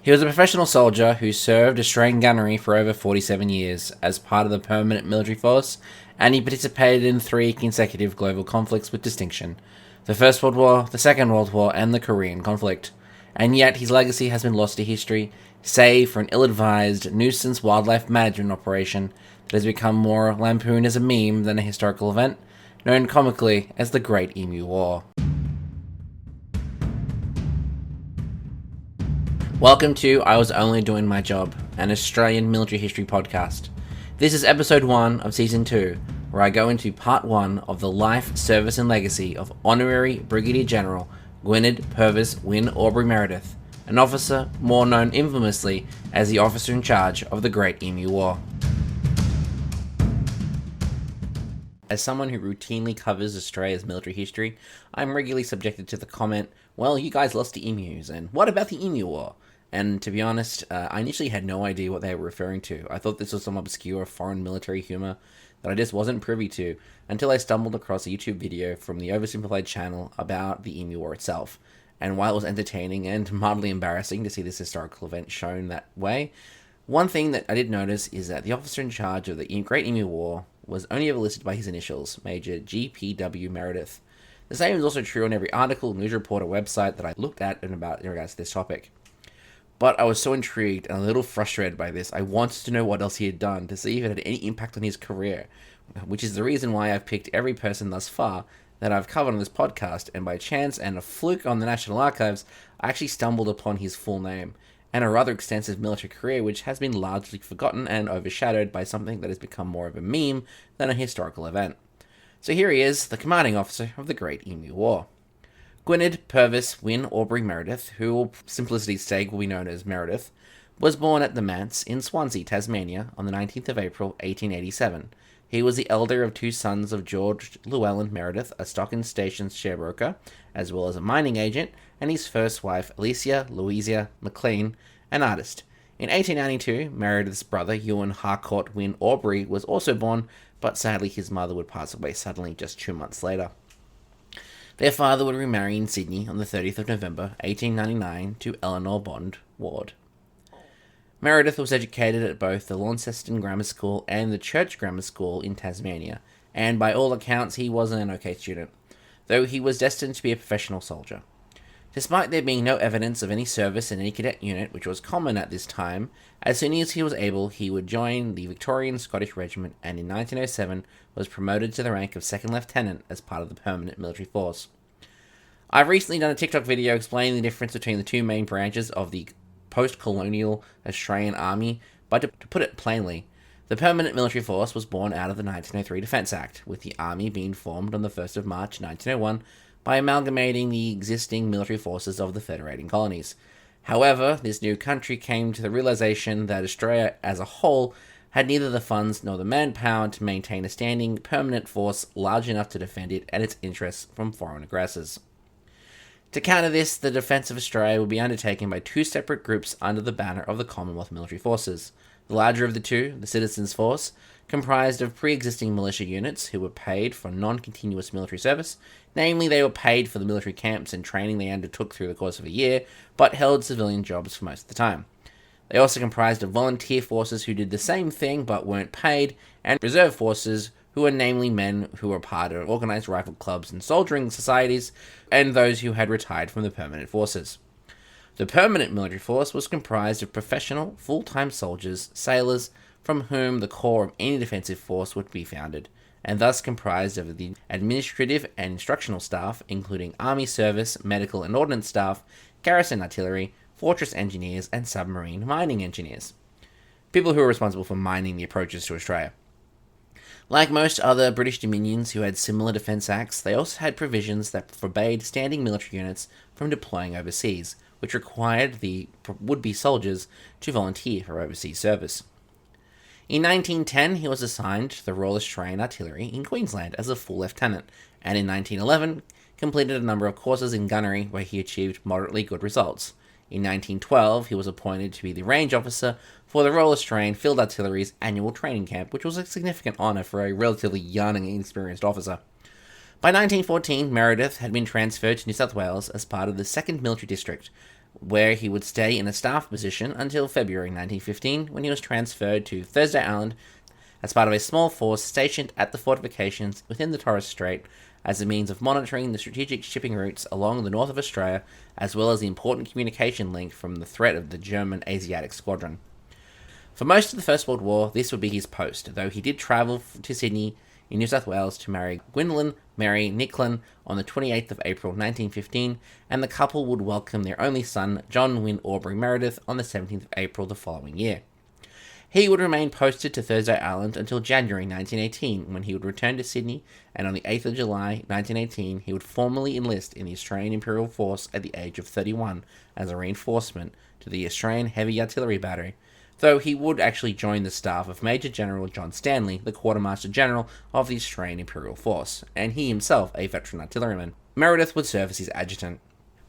He was a professional soldier who served Australian gunnery for over 47 years as part of the permanent military force, and he participated in 3 consecutive global conflicts with distinction: the First World War, the Second World War, and the Korean conflict. And yet his legacy has been lost to history, save for an ill-advised nuisance wildlife management operation that has become more lampooned as a meme than a historical event, known comically as the Great Emu War. Welcome to I Was Only Doing My Job, an Australian military history podcast. This is episode 1 of season 2, where I go into part 1 of the life, service and legacy of Honourary Brigadier General Gwynydd Purves Wynne-Aubrey Meredith, an officer more known infamously as the officer in charge of the Great Emu War. As someone who routinely covers Australia's military history, I'm regularly subjected to the comment, well, you guys lost the emus, and what about the Emu War? And to be honest, I initially had no idea what they were referring to. I thought this was some obscure foreign military humour that I just wasn't privy to until I stumbled across a YouTube video from the Oversimplified channel about the Emu War itself. And while it was entertaining and mildly embarrassing to see this historical event shown that way, one thing that I did notice is that the officer in charge of the Great Emu War was only ever listed by his initials, Major G.P.W. Meredith. The same is also true on every article, news report, or website that I looked at in regards to this topic. But I was so intrigued and a little frustrated by this, I wanted to know what else he had done to see if it had any impact on his career, which is the reason why I've picked every person thus far that I've covered on this podcast, and by chance and a fluke on the National Archives, I actually stumbled upon his full name, and a rather extensive military career which has been largely forgotten and overshadowed by something that has become more of a meme than a historical event. So here he is, the commanding officer of the Great Emu War. Gwynydd Purves Wynne-Aubrey Meredith, who for simplicity's sake will be known as Meredith, was born at the Manse in Swansea, Tasmania, on the 19th of April, 1887. He was the elder of 2 sons of George Llewellyn Meredith, a stock and stations sharebroker, as well as a mining agent, and his first wife, Alicia Louisa McLean, an artist. In 1892, Meredith's brother, Ewan Harcourt Wynne-Aubrey, was also born, but sadly his mother would pass away suddenly just 2 months later. Their father would remarry in Sydney on the 30th of November, 1899, to Eleanor Bond Ward. Meredith was educated at both the Launceston Grammar School and the Church Grammar School in Tasmania, and by all accounts he was an okay student, though he was destined to be a professional soldier. Despite there being no evidence of any service in any cadet unit, which was common at this time, as soon as he was able, he would join the Victorian Scottish Regiment, and in 1907 was promoted to the rank of second lieutenant as part of the permanent military force. I've recently done a TikTok video explaining the difference between the 2 main branches of the post-colonial Australian Army, but to put it plainly, the permanent military force was born out of the 1903 Defence Act, with the Army being formed on the 1st of March 1901 by amalgamating the existing military forces of the federating colonies. However, this new country came to the realization that Australia as a whole had neither the funds nor the manpower to maintain a standing permanent force large enough to defend it and its interests from foreign aggressors. To counter this, the defence of Australia would be undertaken by 2 separate groups under the banner of the Commonwealth military forces. The larger of the 2, the Citizens' Force, comprised of pre-existing militia units who were paid for non-continuous military service, namely they were paid for the military camps and training they undertook through the course of a year, but held civilian jobs for most of the time. They also comprised of volunteer forces who did the same thing but weren't paid, and reserve forces who were namely men who were part of organised rifle clubs and soldiering societies, and those who had retired from the permanent forces. The permanent military force was comprised of professional, full-time soldiers, sailors, from whom the core of any defensive force would be founded, and thus comprised of the administrative and instructional staff, including army service, medical and ordnance staff, garrison artillery, fortress engineers, and submarine mining engineers. People who were responsible for mining the approaches to Australia. Like most other British dominions who had similar defence acts, they also had provisions that forbade standing military units from deploying overseas, which required the would-be soldiers to volunteer for overseas service. In 1910, he was assigned to the Royal Australian Artillery in Queensland as a full lieutenant, and in 1911 completed a number of courses in gunnery where he achieved moderately good results. In 1912, he was appointed to be the range officer for the Royal Australian Field Artillery's annual training camp, which was a significant honour for a relatively young and inexperienced officer. By 1914, Meredith had been transferred to New South Wales as part of the 2nd Military District, where he would stay in a staff position until February 1915, when he was transferred to Thursday Island as part of a small force stationed at the fortifications within the Torres Strait as a means of monitoring the strategic shipping routes along the north of Australia, as well as the important communication link from the threat of the German Asiatic Squadron. For most of the First World War, this would be his post, though he did travel to Sydney in New South Wales to marry Gwyneth Mary Nicklin on the 28th of April 1915, and the couple would welcome their only son, John Wynne-Aubrey Meredith, on the 17th of April the following year. He would remain posted to Thursday Island until January 1918, when he would return to Sydney, and on the 8th of July 1918, he would formally enlist in the Australian Imperial Force at the age of 31 as a reinforcement to the Australian Heavy Artillery Battery, though he would actually join the staff of Major General John Stanley, the Quartermaster General of the Australian Imperial Force, and he himself a veteran artilleryman. Meredith would serve as his adjutant.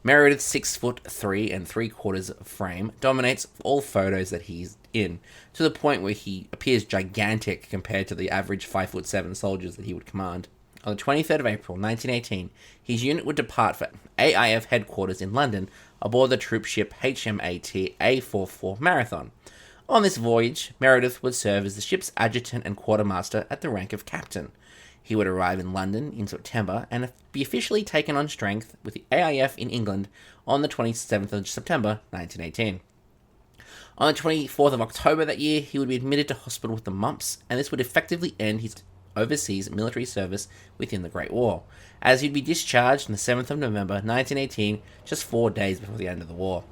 Meredith's 6'3" 3/4" frame dominates all photos that he's in, to the point where he appears gigantic compared to the average 5'7" soldiers that he would command. On the 23rd of April 1918, his unit would depart for AIF headquarters in London aboard the troop ship HMAT A44 Marathon. On this voyage, Meredith would serve as the ship's adjutant and quartermaster at the rank of captain. He would arrive in London in September and be officially taken on strength with the AIF in England on the 27th of September 1918. On the 24th of October that year, he would be admitted to hospital with the mumps, and this would effectively end his overseas military service within the Great War, as he'd be discharged on the 7th of November 1918, just 4 days before the end of the war.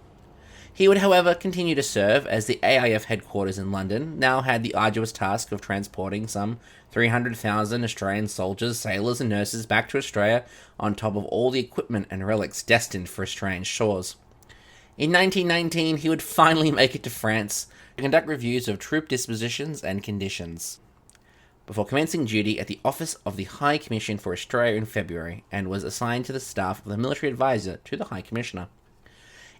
He would, however, continue to serve, as the AIF headquarters in London now had the arduous task of transporting some 300,000 Australian soldiers, sailors and nurses back to Australia, on top of all the equipment and relics destined for Australian shores. In 1919, he would finally make it to France to conduct reviews of troop dispositions and conditions, before commencing duty at the Office of the High Commission for Australia in February, and was assigned to the staff of the Military Advisor to the High Commissioner.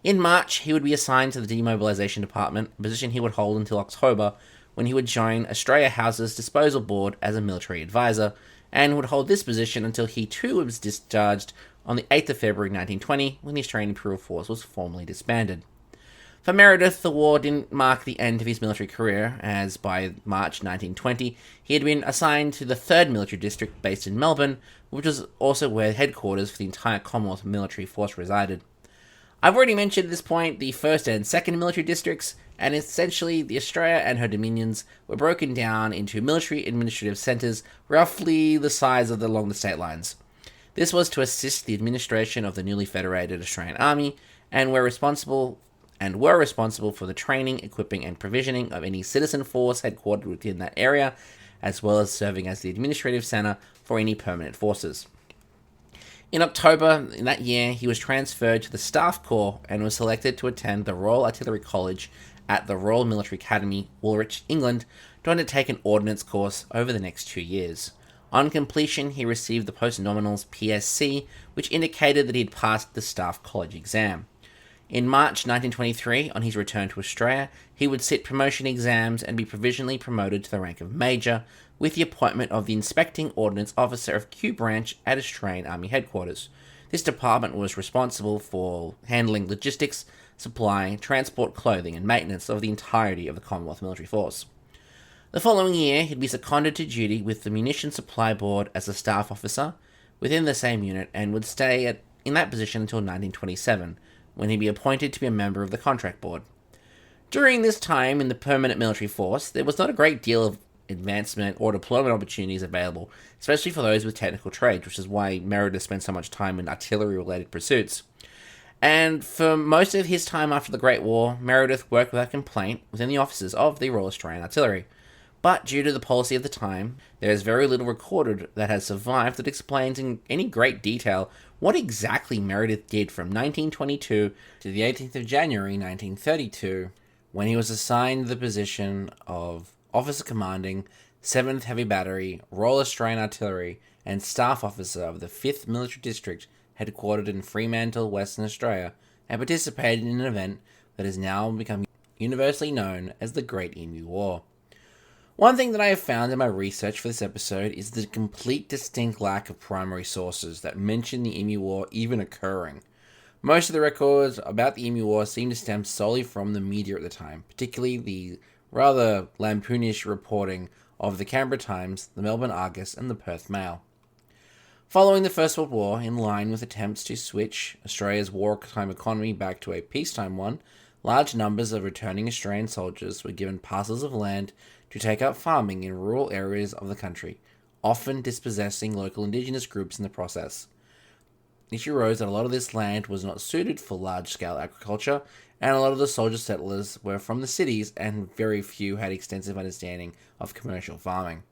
In March, he would be assigned to the Demobilisation Department, a position he would hold until October, when he would join Australia House's Disposal Board as a military advisor, and would hold this position until he too was discharged on the 8th of February 1920, when the Australian Imperial Force was formally disbanded. For Meredith, the war didn't mark the end of his military career, as by March 1920, he had been assigned to the 3rd Military District based in Melbourne, which was also where headquarters for the entire Commonwealth military force resided. I've already mentioned at this point the 1st and 2nd military districts, and essentially the Australia and her dominions were broken down into military administrative centres roughly the size of along the state lines. This was to assist the administration of the newly federated Australian Army, and were responsible for the training, equipping and provisioning of any citizen force headquartered within that area, as well as serving as the administrative centre for any permanent forces. In October in that year, he was transferred to the Staff Corps and was selected to attend the Royal Artillery College at the Royal Military Academy, Woolwich, England, to undertake an ordnance course over the next 2 years. On completion, he received the post-nominals PSC, which indicated that he had passed the Staff College exam. In March 1923, on his return to Australia, he would sit promotion exams and be provisionally promoted to the rank of Major, with the appointment of the Inspecting Ordnance Officer of Q Branch at Australian Army Headquarters. This department was responsible for handling logistics, supply, transport, clothing and maintenance of the entirety of the Commonwealth Military Force. The following year, he'd be seconded to duty with the Munition Supply Board as a staff officer within the same unit, and would stay in that position until 1927, when he'd be appointed to be a member of the Contract Board. During this time in the permanent military force, there was not a great deal of advancement or deployment opportunities available, especially for those with technical trades, which is why Meredith spent so much time in artillery-related pursuits. And for most of his time after the Great War, Meredith worked without complaint within the offices of the Royal Australian Artillery. But due to the policy of the time, there is very little recorded that has survived that explains in any great detail what exactly Meredith did from 1922 to the 18th of January 1932, when he was assigned the position of Officer Commanding 7th Heavy Battery, Royal Australian Artillery, and Staff Officer of the 5th Military District, headquartered in Fremantle, Western Australia, and participated in an event that has now become universally known as the Great Emu War. One thing that I have found in my research for this episode is the complete distinct lack of primary sources that mention the Emu War even occurring. Most of the records about the Emu War seem to stem solely from the media at the time, particularly the rather lampoonish reporting of the Canberra Times, the Melbourne Argus, and the Perth Mail. Following the First World War, in line with attempts to switch Australia's wartime economy back to a peacetime one, large numbers of returning Australian soldiers were given parcels of land to take up farming in rural areas of the country, often dispossessing local Indigenous groups in the process. The issue arose that a lot of this land was not suited for large-scale agriculture, and a lot of the soldier settlers were from the cities, and very few had extensive understanding of commercial farming.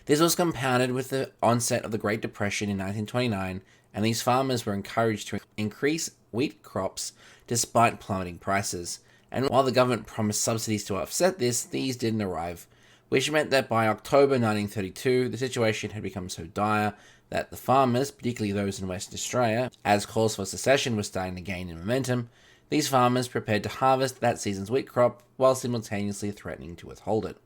This was compounded with the onset of the Great Depression in 1929, and these farmers were encouraged to increase wheat crops despite plummeting prices. And while the government promised subsidies to offset this, these didn't arrive, which meant that by October 1932, the situation had become so dire that the farmers, particularly those in Western Australia, as calls for secession were starting to gain in momentum, these farmers prepared to harvest that season's wheat crop while simultaneously threatening to withhold it.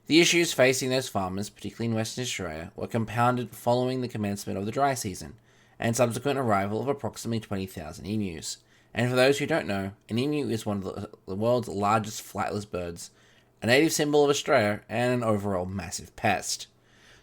The issues facing those farmers, particularly in Western Australia, were compounded following the commencement of the dry season and subsequent arrival of approximately 20,000 emus. And for those who don't know, an emu is one of the world's largest flightless birds, a native symbol of Australia, and an overall massive pest.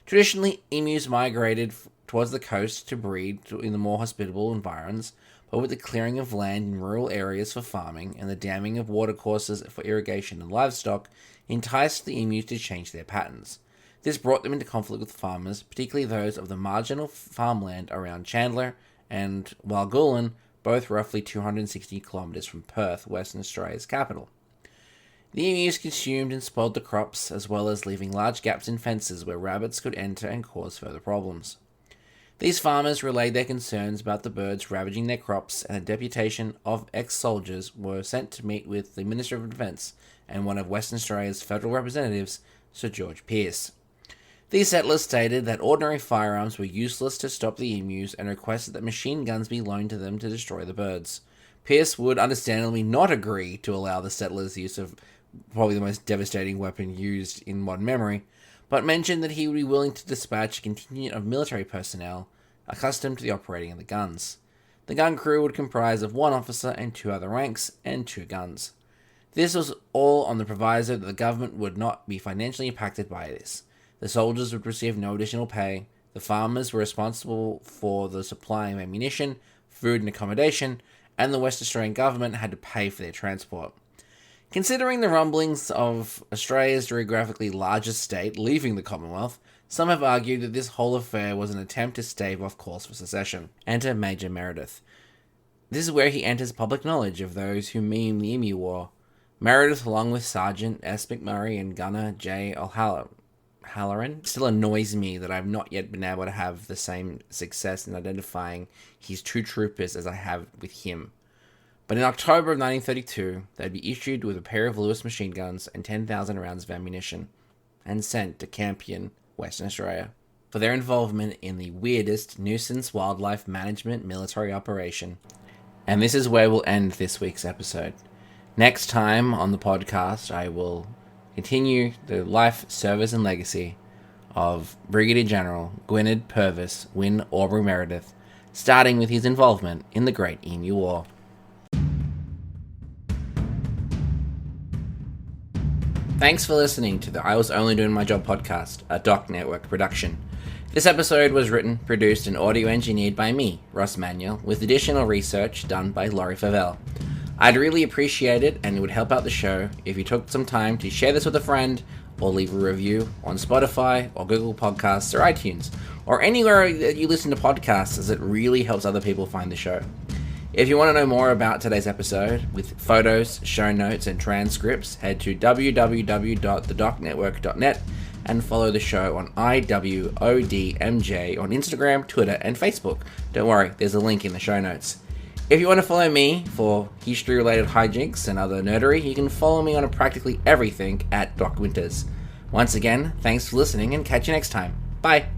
Traditionally, emus migrated towards the coast to breed in the more hospitable environs, but with the clearing of land in rural areas for farming and the damming of watercourses for irrigation and livestock enticed the emus to change their patterns. This brought them into conflict with farmers, particularly those of the marginal farmland around Chandler and Walgoolan, both roughly 260 kilometres from Perth, Western Australia's capital. The emus consumed and spoiled the crops, as well as leaving large gaps in fences where rabbits could enter and cause further problems. These farmers relayed their concerns about the birds ravaging their crops, and a deputation of ex-soldiers were sent to meet with the Minister of Defence and one of Western Australia's federal representatives, Sir George Pearce. These settlers stated that ordinary firearms were useless to stop the emus and requested that machine guns be loaned to them to destroy the birds. Pearce would understandably not agree to allow the settlers' use of probably the most devastating weapon used in modern memory, but mentioned that he would be willing to dispatch a contingent of military personnel accustomed to the operating of the guns. The gun crew would comprise of one officer and two other ranks, and 2 guns. This was all on the proviso that the government would not be financially impacted by this. The soldiers would receive no additional pay, the farmers were responsible for the supply of ammunition, food and accommodation, and the West Australian government had to pay for their transport. Considering the rumblings of Australia's geographically largest state leaving the Commonwealth, some have argued that this whole affair was an attempt to stave off calls for secession. Enter Major Meredith. This is where he enters public knowledge of those who meme the Emu War. Meredith, along with Sergeant S. McMurray and Gunner J. O'Halloran, still annoys me that I've not yet been able to have the same success in identifying his 2 troopers as I have with him. But in October of 1932, they'd be issued with a pair of Lewis machine guns and 10,000 rounds of ammunition, and sent to Campion, Western Australia, for their involvement in the weirdest nuisance wildlife management military operation. And this is where we'll end this week's episode. Next time on the podcast, I will continue the life, service, and legacy of Brigadier General Gwynydd Purves Wynne-Aubrey Meredith, starting with his involvement in the Great Emu War. Thanks for listening to the I Was Only Doing My Job podcast, a Doc Network production. This episode was written, produced, and audio engineered by me, Ross Manuel, with additional research done by Laurie Favell. I'd really appreciate it, and it would help out the show if you took some time to share this with a friend, or leave a review on Spotify, or Google Podcasts, or iTunes, or anywhere that you listen to podcasts, as it really helps other people find the show. If you want to know more about today's episode, with photos, show notes, and transcripts, head to www.thedocnetwork.net and follow the show on IWODMJ on Instagram, Twitter, and Facebook. Don't worry, there's a link in the show notes. If you want to follow me for history-related hijinks and other nerdery, you can follow me on practically everything at Doc Winters. Once again, thanks for listening, and catch you next time. Bye!